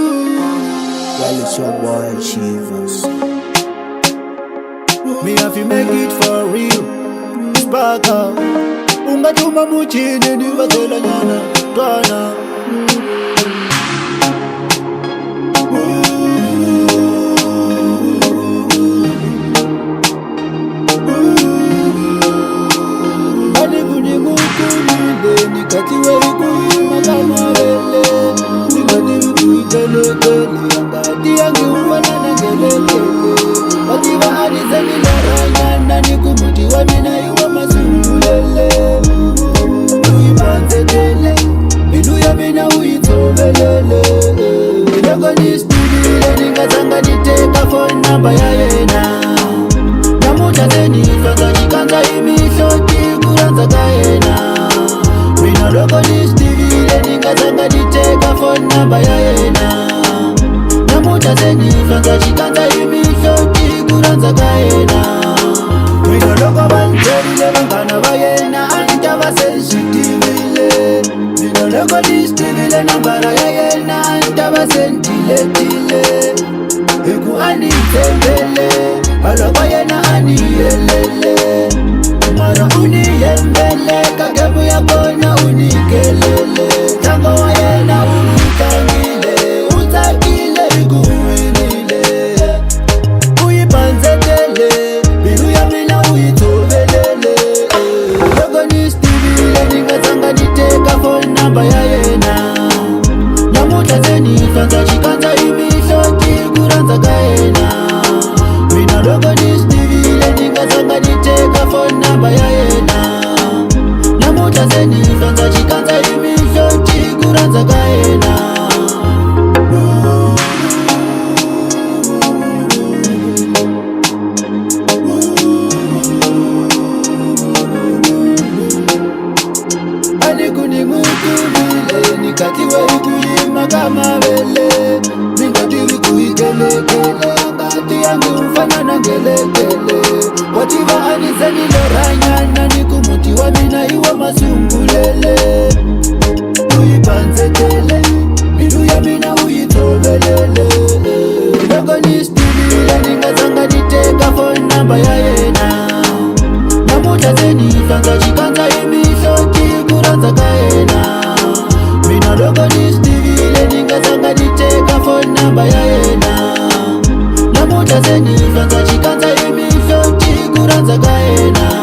Well, it's your boy Achievers. Me have to make it for real. Sparka ungatuma muchini nivatela nyana twana. Bani kuni mukulile nikatiwe ikuima kama vele. Nikatiwe kuitelekele angati yangi ufanana ngelekele. Wakiva anisani laranyana nikumuti wa mina iwa masungulele. Uipanzetele milu ya mina uitobelele. Iloko nistudile nikazanga niteka phone number ya yena. Namuta zeni fanga chikanza imishoti kuranza kaena. Mina loko nistudile nikazanga niteka phone number ya yena. Namuta zeni fanga chikanza imishoti kuranza kaena. Mina loko bantelile bangana bayena anta basensitivile. Mina loko nistudile nambara ya yena anta basentiletile. Eku anitembele aloko yena aniyelele. Mara uniyembele kagebu ya kona unikelele. Tango wa yena unitangile utakile iguwinile. Uipanzetele bilu ya mina uitobelele. Loko nistibile nikazanga niteka phone number ya yena. Namuta zeni fanga chikanza imishoti kuranza kaena. Mina loko nistibile nikazanga niteka phone number ya yena. Namuta zeni fanga chikanza imishoti kuranza kaena. Ani kuni mukulile nikatiwe ikuyima kama vele. Ningatiwi kuikelekele angati yangi ufanana ngelekele. Wativa anisani loranyana nikumuti wa mina iwa masungulele. Uipanzetele milu ya mina uitobelele. Loko nistibile nikazanga niteka phone number ya yena. Namuta zeni fanga chikanza imishoti kuranza kaena. Mina loko nistibile nikazanga niteka phone number ya yena. Namuta zeni fanga chikanza imishoti kuranza kaena.